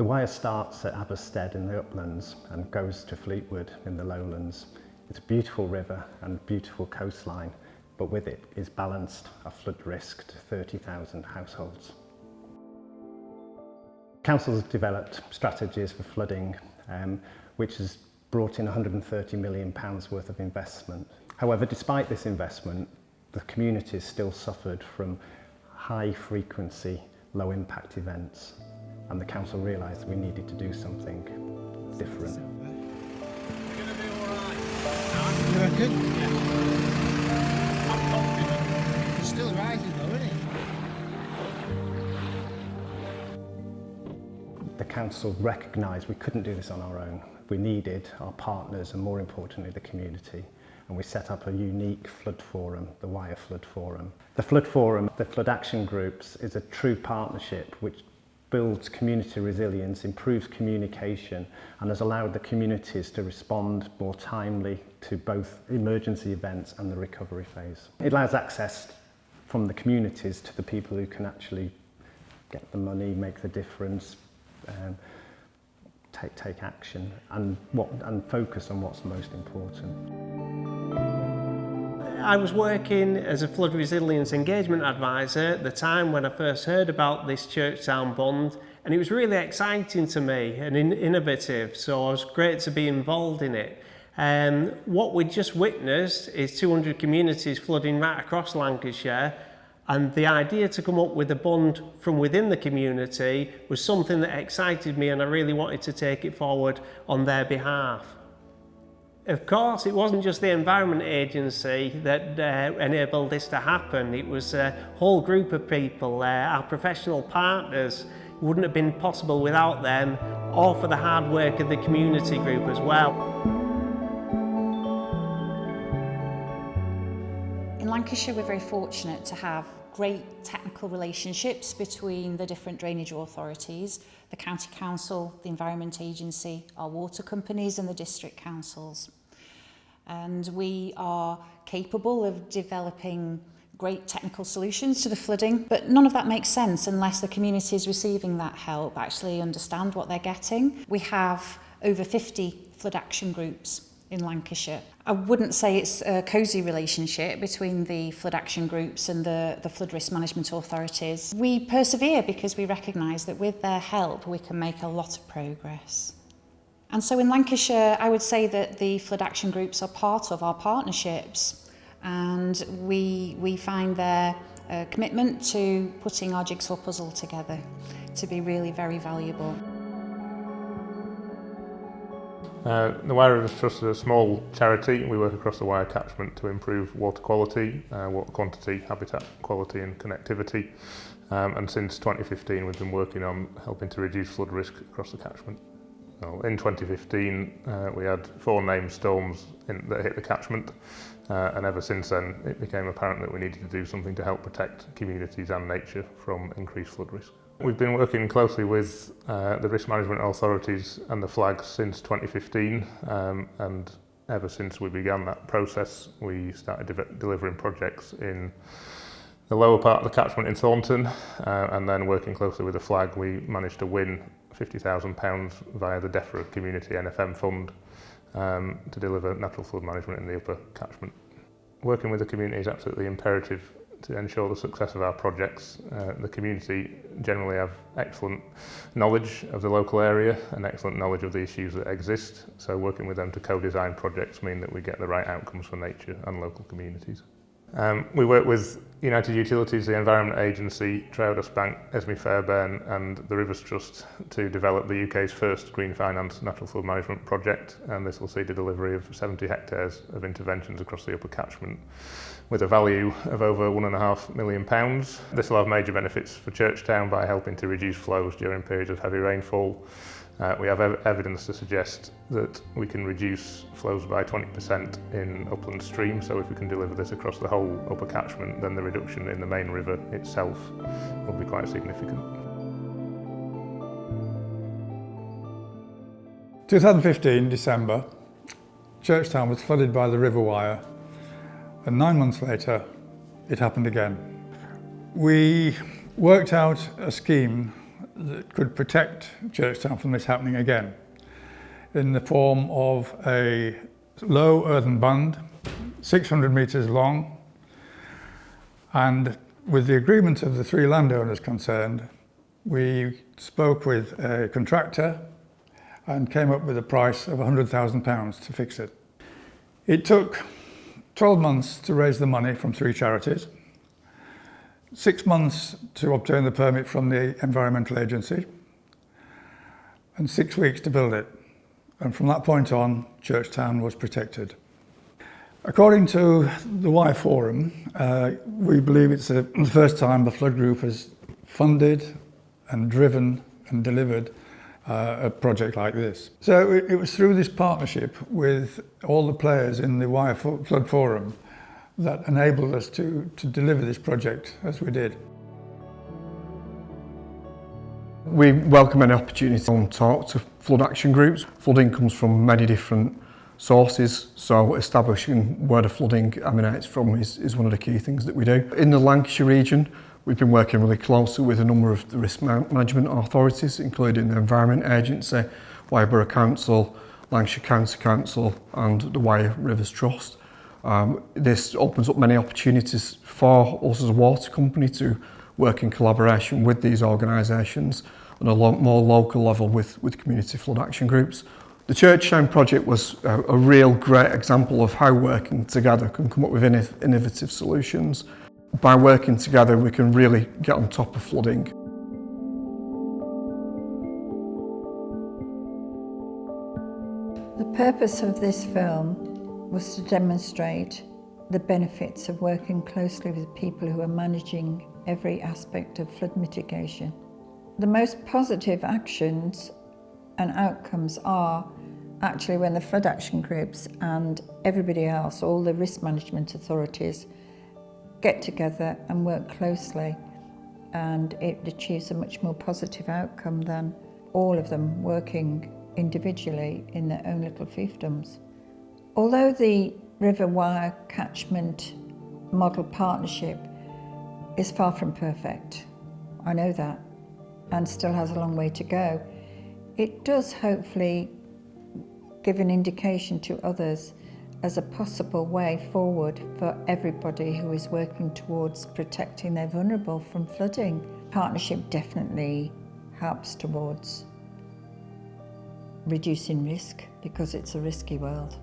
The wire starts at Aberstead in the uplands and goes to Fleetwood in the lowlands. It's a beautiful river and beautiful coastline, but with it is balanced a flood risk to 30,000 households. Council has developed strategies for flooding, which has brought in £130 million worth of investment. However, despite this investment, the community has still suffered from high frequency, low impact events, and the council realised we needed to do something different. We're going to be alright. You reckon? Yeah. I'm confident. It's still rising though, isn't it? The council recognised we couldn't do this on our own. We needed our partners and, more importantly, the community. And we set up a unique flood forum, the Wire Flood Forum. The Flood Forum, the Flood Action Groups, is a true partnership which builds community resilience, improves communication, and has allowed the communities to respond more timely to both emergency events and the recovery phase. It allows access from the communities to the people who can actually get the money, make the difference, take action, and focus on what's most important. I was working as a flood resilience engagement advisor at the time when I first heard about this Churchtown Bund, and it was really exciting to me and innovative, so it was great to be involved in it. What we just witnessed is 200 communities flooding right across Lancashire, and the idea to come up with a bund from within the community was something that excited me, and I really wanted to take it forward on their behalf. Of course, it wasn't just the Environment Agency that enabled this to happen. It was a whole group of people, our professional partners. It wouldn't have been possible without them, or for the hard work of the community group as well. In Lancashire, we're very fortunate to have great technical relationships between the different drainage authorities, the County Council, the Environment Agency, our water companies and the district councils. And we are capable of developing great technical solutions to the flooding, but none of that makes sense unless the communities receiving that help actually understand what they're getting. We have over 50 flood action groups in Lancashire. I wouldn't say it's a cosy relationship between the flood action groups and the flood risk management authorities. We persevere because we recognise that with their help we can make a lot of progress. And so in Lancashire, I would say that the flood action groups are part of our partnerships, and we find their commitment to putting our jigsaw puzzle together to be really very valuable. The Wire Rivers Trust is a small charity. We work across the Wire catchment to improve water quality, water quantity, habitat quality and connectivity. And since 2015 we've been working on helping to reduce flood risk across the catchment. Well, in 2015 we had 4 named storms that hit the catchment, and ever since then it became apparent that we needed to do something to help protect communities and nature from increased flood risk. We've been working closely with the risk management authorities and the flags since 2015, and ever since we began that process we started delivering projects in the lower part of the catchment in Thornton, and then working closely with the flag we managed to win £50,000 via the DEFRA Community NFM Fund to deliver natural flood management in the upper catchment. Working with the community is absolutely imperative to ensure the success of our projects. The community generally have excellent knowledge of the local area and excellent knowledge of the issues that exist, so working with them to co-design projects mean that we get the right outcomes for nature and local communities. We work with United Utilities, the Environment Agency, Trowdos Bank, Esme Fairbairn and the Rivers Trust to develop the UK's first green finance natural flood management project, and this will see the delivery of 70 hectares of interventions across the upper catchment with a value of over £1.5 million. This will have major benefits for Churchtown by helping to reduce flows during periods of heavy rainfall. We have evidence to suggest that we can reduce flows by 20% in upland streams, so if we can deliver this across the whole upper catchment, then the reduction in the main river itself will be quite significant. 2015, December, Churchtown was flooded by the River Wire, and 9 months later it happened again. We worked out a scheme that could protect Churchtown from this happening again, in the form of a low earthen bund, 600 metres long, and with the agreement of the 3 landowners concerned, we spoke with a contractor and came up with a price of £100,000 to fix it. It took 12 months to raise the money from 3 charities, 6 months to obtain the permit from the Environmental Agency, and 6 weeks to build it. And from that point on, Churchtown was protected. According to the Wye Forum, we believe it's the first time the Flood Group has funded and driven and delivered a project like this. So it was through this partnership with all the players in the Wye Flood Forum that enabled us to deliver this project as we did. We welcome any opportunity to talk to flood action groups. Flooding comes from many different sources, so establishing where the flooding emanates from is one of the key things that we do. In the Lancashire region, we've been working really closely with a number of the risk management authorities, including the Environment Agency, Wye Borough Council, Lancashire County Council and the Wye Rivers Trust. This opens up many opportunities for us as a water company to work in collaboration with these organisations on a more local level with community flood action groups. The Churchtown project was a real great example of how working together can come up with innovative solutions. By working together, we can really get on top of flooding. The purpose of this film was to demonstrate the benefits of working closely with people who are managing every aspect of flood mitigation. The most positive actions and outcomes are actually when the flood action groups and everybody else, all the risk management authorities, get together and work closely, and it achieves a much more positive outcome than all of them working individually in their own little fiefdoms. Although the River Wye Catchment Model Partnership is far from perfect, I know that, and still has a long way to go, it does hopefully give an indication to others as a possible way forward for everybody who is working towards protecting their vulnerable from flooding. Partnership definitely helps towards reducing risk because it's a risky world.